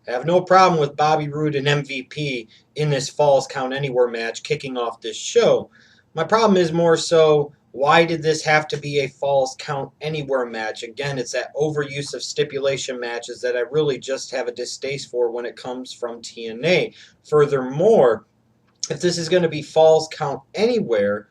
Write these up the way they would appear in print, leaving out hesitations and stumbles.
I have no problem with Bobby Roode and MVP in this Falls Count Anywhere match kicking off this show. My problem is more so, why did this have to be a Falls Count Anywhere match? Again, it's that overuse of stipulation matches that I really just have a distaste for when it comes from TNA. Furthermore, if this is going to be Falls Count Anywhere,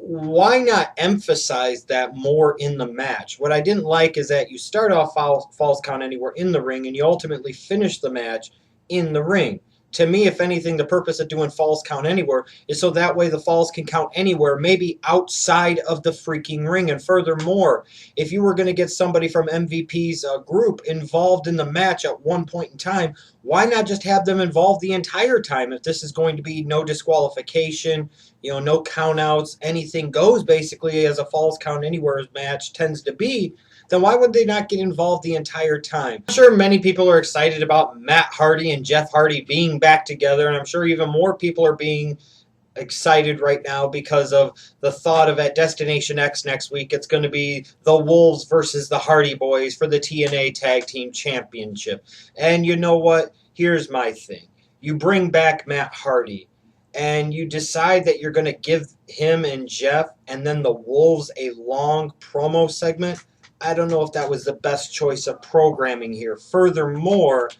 why not emphasize that more in the match? What I didn't like is that you start off Falls Count Anywhere in the ring and you ultimately finish the match in the ring. To me, if anything, the purpose of doing Falls Count Anywhere is so that way the falls can count anywhere, maybe outside of the freaking ring. And furthermore, if you were going to get somebody from MVP's group involved in the match at one point in time, why not just have them involved the entire time? If this is going to be no disqualification, no countouts, anything goes basically as a Falls Count Anywhere match tends to be, then why would they not get involved the entire time? I'm sure many people are excited about Matt Hardy and Jeff Hardy being back together, and I'm sure even more people are being excited right now because of the thought of at Destination X next week, it's going to be the Wolves versus the Hardy Boys for the TNA Tag Team Championship. And you know what? Here's my thing. You bring back Matt Hardy, and you decide that you're going to give him and Jeff and then the Wolves a long promo segment. I don't know if that was the best choice of programming here. Furthermore,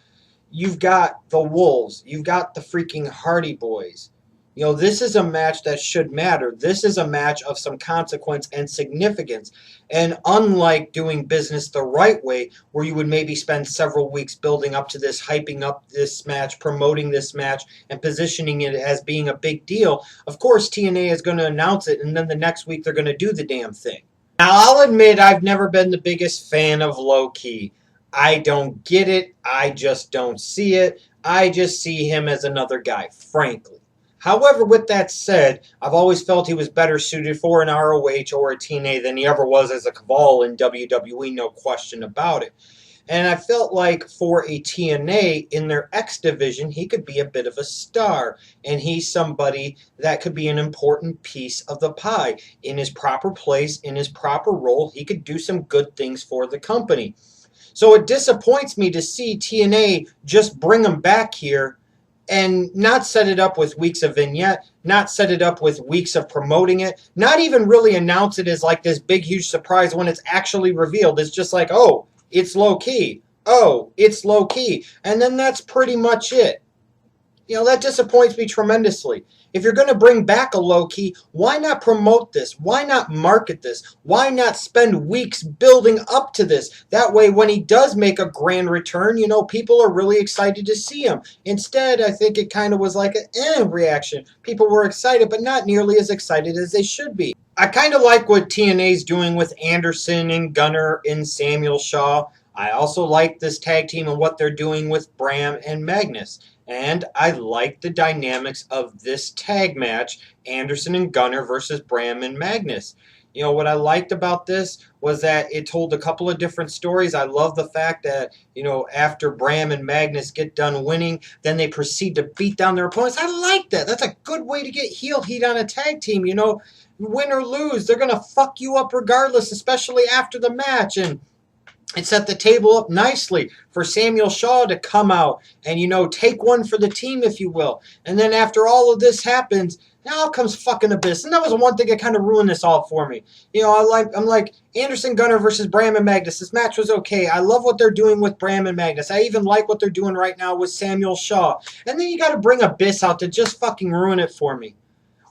you've got the Wolves. You've got the freaking Hardy Boys. This is a match that should matter. This is a match of some consequence and significance. And unlike doing business the right way, where you would maybe spend several weeks building up to this, hyping up this match, promoting this match, and positioning it as being a big deal, of course TNA is going to announce it, and then the next week they're going to do the damn thing. Now, I'll admit I've never been the biggest fan of low-key. I don't get it. I just don't see it. I just see him as another guy, frankly. However, with that said, I've always felt he was better suited for an ROH or a TNA than he ever was as a Caval in WWE, no question about it. And I felt like for a TNA in their X division, he could be a bit of a star. And he's somebody that could be an important piece of the pie. In his proper place, in his proper role, he could do some good things for the company. So it disappoints me to see TNA just bring him back here and not set it up with weeks of vignette, not set it up with weeks of promoting it, not even really announce it as like this big, huge surprise when it's actually revealed. It's just like, oh, it's low-key. Oh, it's low-key. And then that's pretty much it. That disappoints me tremendously. If you're going to bring back a low-key, why not promote this? Why not market this? Why not spend weeks building up to this? That way, when he does make a grand return, people are really excited to see him. Instead, I think it kind of was like an reaction. People were excited, but not nearly as excited as they should be. I kind of like what TNA's doing with Anderson and Gunner and Samuel Shaw. I also like this tag team and what they're doing with Bram and Magnus. And I like the dynamics of this tag match, Anderson and Gunner versus Bram and Magnus. What I liked about this was that it told a couple of different stories. I love the fact that, after Bram and Magnus get done winning, then they proceed to beat down their opponents. I like that. That's a good way to get heel heat on a tag team. Win or lose, they're going to fuck you up regardless, especially after the match. And it set the table up nicely for Samuel Shaw to come out and, take one for the team, if you will. And then after all of this happens, now comes fucking Abyss. And that was the one thing that kind of ruined this all for me. I'm like, Anderson Gunner versus Bram and Magnus. This match was okay. I love what they're doing with Bram and Magnus. I even like what they're doing right now with Samuel Shaw. And then you got to bring Abyss out to just fucking ruin it for me.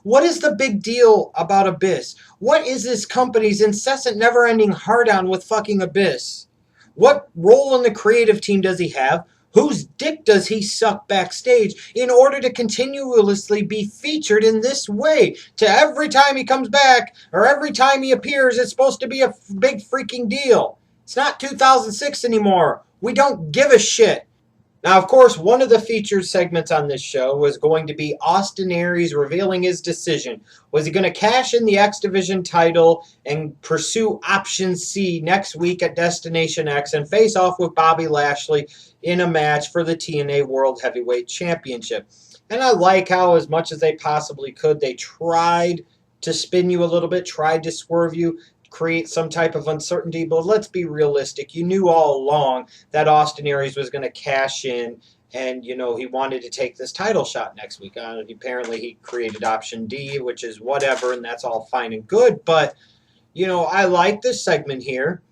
What is the big deal about Abyss? What is this company's incessant, never-ending hard-on with fucking Abyss? What role in the creative team does he have? Whose dick does he suck backstage in order to continuously be featured in this way? To every time he comes back or every time he appears, it's supposed to be a big freaking deal. It's not 2006 anymore. We don't give a shit. Now, of course, one of the featured segments on this show was going to be Austin Aries revealing his decision. Was he going to cash in the X Division title and pursue Option C next week at Destination X and face off with Bobby Lashley in a match for the TNA World Heavyweight Championship? And I like how, as much as they possibly could, they tried to spin you a little bit, tried to swerve you, create some type of uncertainty, but let's be realistic. You knew all along that Austin Aries was going to cash in, and he wanted to take this title shot next week. Apparently he created option D, which is whatever, and that's all fine and good, but I like this segment here.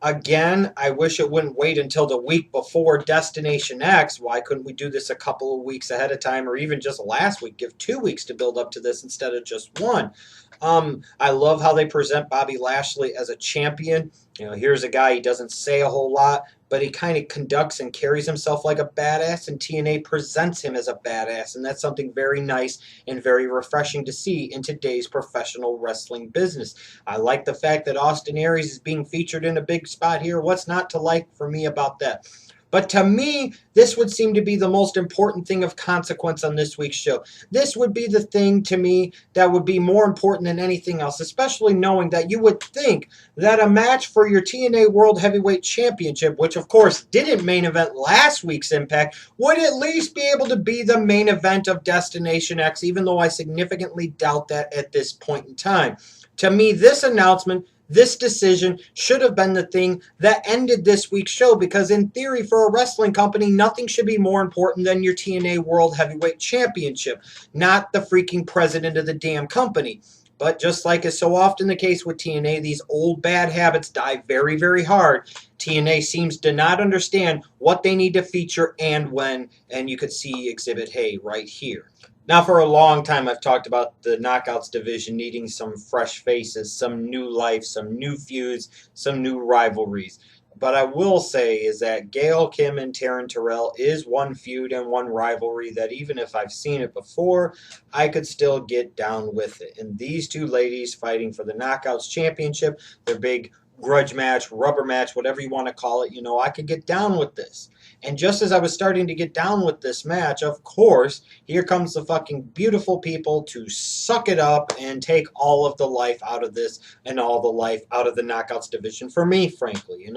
Again, I wish it wouldn't wait until the week before Destination X. Why couldn't we do this a couple of weeks ahead of time, or even just last week? Give 2 weeks to build up to this instead of just one. I love how they present Bobby Lashley as a champion. Here's a guy, he doesn't say a whole lot, but he kind of conducts and carries himself like a badass, and TNA presents him as a badass, and that's something very nice and very refreshing to see in today's professional wrestling business. I like the fact that Austin Aries is being featured in a big spot here. What's not to like for me about that? But to me, this would seem to be the most important thing of consequence on this week's show. This would be the thing to me that would be more important than anything else, especially knowing that you would think that a match for your TNA World Heavyweight Championship, which of course didn't main event last week's Impact, would at least be able to be the main event of Destination X, even though I significantly doubt that at this point in time. To me, this announcement, this decision should have been the thing that ended this week's show, because in theory, for a wrestling company, nothing should be more important than your TNA World Heavyweight Championship, not the freaking president of the damn company. But just like is so often the case with TNA, these old bad habits die very, very hard. TNA seems to not understand what they need to feature and when, and you could see Exhibit Hey right here. Now, for a long time, I've talked about the Knockouts division needing some fresh faces, some new life, some new feuds, some new rivalries. But I will say is that Gail Kim and Taryn Terrell is one feud and one rivalry that even if I've seen it before, I could still get down with it. And these two ladies fighting for the Knockouts Championship, their big grudge match, rubber match, whatever you want to call it, I could get down with this. And just as I was starting to get down with this match, of course, here comes the fucking beautiful people to suck it up and take all of the life out of this and all the life out of the Knockouts division for me, frankly.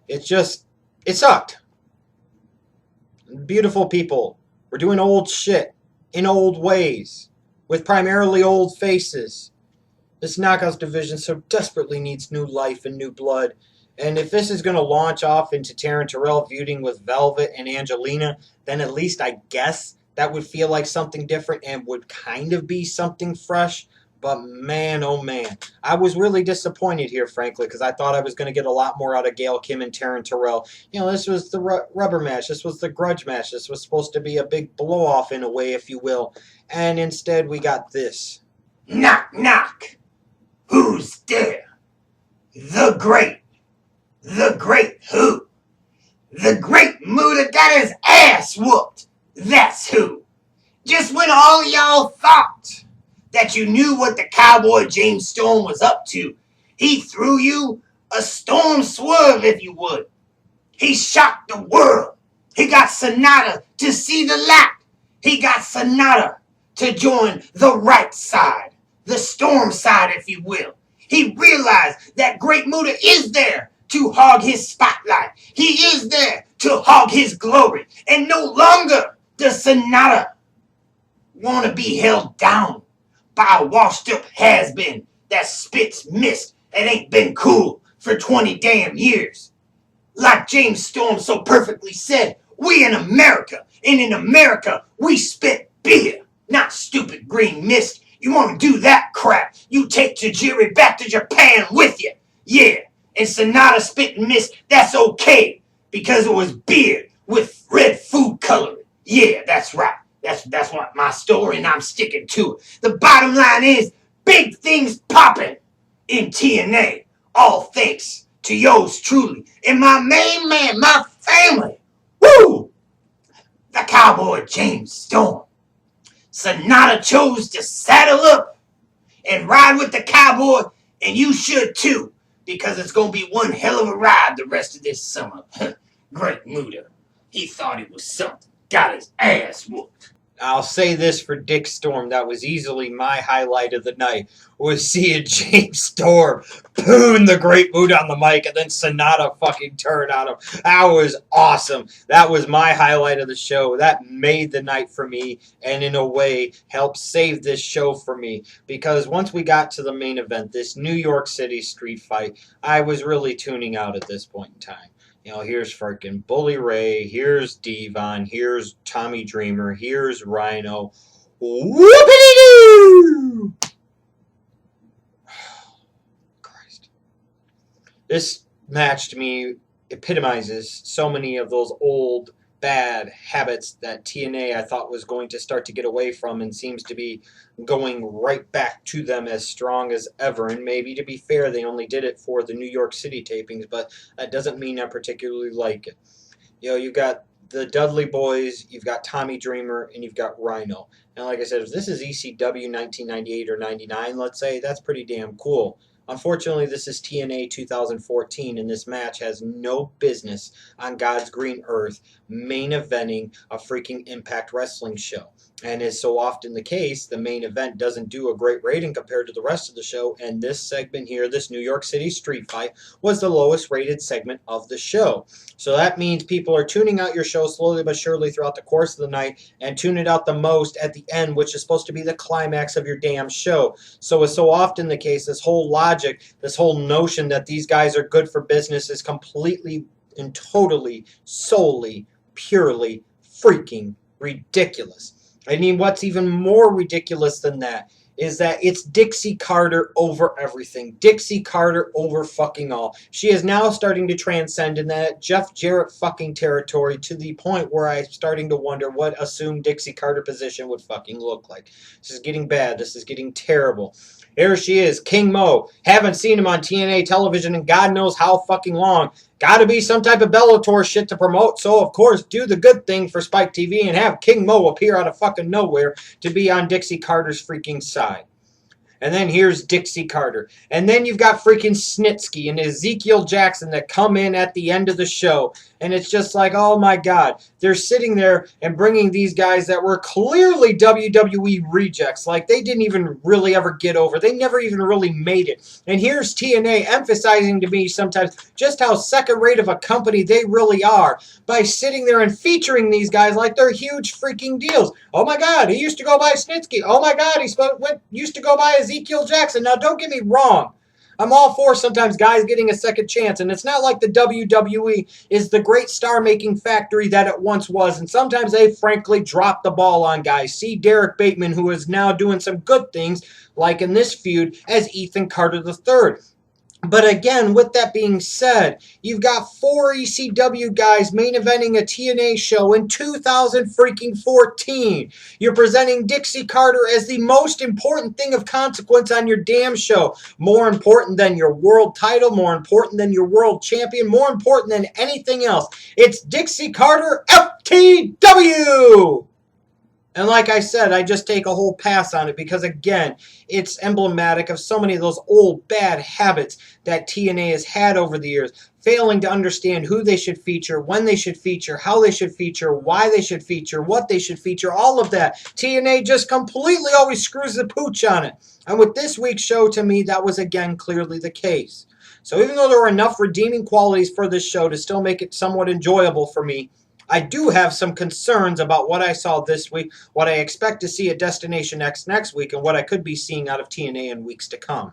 It sucked. Beautiful people were doing old shit in old ways with primarily old faces. This Knockouts division so desperately needs new life and new blood. And if this is going to launch off into Taryn Terrell feuding with Velvet and Angelina, then at least I guess that would feel like something different and would kind of be something fresh. But man, oh man, I was really disappointed here, frankly, because I thought I was going to get a lot more out of Gail Kim and Taryn Terrell. This was the rubber match. This was the grudge match. This was supposed to be a big blow-off in a way, if you will. And instead we got this. Knock, knock. Who's there? The great who? The great Muta got his ass whooped. That's who. Just when all y'all thought that you knew what the cowboy James Storm was up to, he threw you a storm swerve, if you would. He shocked the world. He got Sanada to see the light. He got Sanada to join the right side, the storm side, if you will. He realized that great Muta is there to hog his spotlight. He is there to hog his glory. And no longer does Sanada want to be held down by a washed up has-been that spits mist and ain't been cool for 20 damn years. Like James Storm so perfectly said, we in America, and in America, we spit beer, not stupid green mist. You want to do that crap, you take Tajiri back to Japan with you. Yeah. And Sanada spit and mist, that's okay, because it was beer with red food coloring. Yeah, that's right. That's what my story, and I'm sticking to it. The bottom line is, big things popping in TNA. All thanks to yours truly and my main man, my family. Woo! The cowboy James Storm. Sanada chose to saddle up and ride with the cowboy, and you should too. Because it's going to be one hell of a ride the rest of this summer. Great Muta. He thought he was something. Got his ass whooped. I'll say this for Dick Storm, that was easily my highlight of the night, was seeing James Storm poon the Great Muta on the mic and then Sanada fucking turn on him. That was awesome. That was my highlight of the show. That made the night for me and in a way helped save this show for me because once we got to the main event, this New York City street fight, I was really tuning out at this point in time. You know, here's freaking Bully Ray, here's Devon, here's Tommy Dreamer, here's Rhino. Whoopity-doo! Christ. This match to me epitomizes so many of those old bad habits that TNA I thought was going to start to get away from and seems to be going right back to them as strong as ever. And maybe to be fair, they only did it for the New York City tapings, but that doesn't mean I particularly like it. You know, you've got the Dudley Boys, you've got Tommy Dreamer, and you've got Rhino. And like I said, if this is ECW 1998 or 99, let's say, that's pretty damn cool. Unfortunately, this is TNA 2014, and this match has no business on God's green earth main eventing a freaking Impact Wrestling show. And as so often the case, the main event doesn't do a great rating compared to the rest of the show, and this segment here, this New York City street fight, was the lowest rated segment of the show. So that means people are tuning out your show slowly but surely throughout the course of the night and tune it out the most at the end, which is supposed to be the climax of your damn show. So as so often the case, this whole logic, this whole notion that these guys are good for business is completely and totally, solely, purely freaking ridiculous. I mean, what's even more ridiculous than that is that it's Dixie Carter over everything. Dixie Carter over fucking all. She is now starting to transcend in that Jeff Jarrett fucking territory to the point where I'm starting to wonder what assumed Dixie Carter position would fucking look like. This is getting bad. This is getting terrible. Here she is, King Mo. Haven't seen him on TNA television in God knows how fucking long. Got to be some type of Bellator shit to promote, so of course do the good thing for Spike TV and have King Mo appear out of fucking nowhere to be on Dixie Carter's freaking side. And then here's Dixie Carter. And then you've got freaking Snitsky and Ezekiel Jackson that come in at the end of the show. And it's just like, oh my God. They're sitting there and bringing these guys that were clearly WWE rejects. Like they didn't even really ever get over. They never even really made it. And here's TNA emphasizing to me sometimes just how second rate of a company they really are by sitting there and featuring these guys like they're huge freaking deals. Oh my God, he used to go by Snitsky. Oh my God, used to go by Ezekiel Jackson. Now, don't get me wrong. I'm all for sometimes guys getting a second chance, and it's not like the WWE is the great star-making factory that it once was, and sometimes they frankly drop the ball on guys. See Derek Bateman, who is now doing some good things, like in this feud, as Ethan Carter III. But again, with that being said, you've got 4 ECW guys main eventing a TNA show in 2014. You're presenting Dixie Carter as the most important thing of consequence on your damn show. More important than your world title, more important than your world champion, more important than anything else. It's Dixie Carter FTW! And like I said, I just take a whole pass on it because, again, it's emblematic of so many of those old bad habits that TNA has had over the years, failing to understand who they should feature, when they should feature, how they should feature, why they should feature, what they should feature, all of that. TNA just completely always screws the pooch on it. And with this week's show, to me, that was, again, clearly the case. So even though there were enough redeeming qualities for this show to still make it somewhat enjoyable for me, I do have some concerns about what I saw this week, what I expect to see at Destination X next week, and what I could be seeing out of TNA in weeks to come.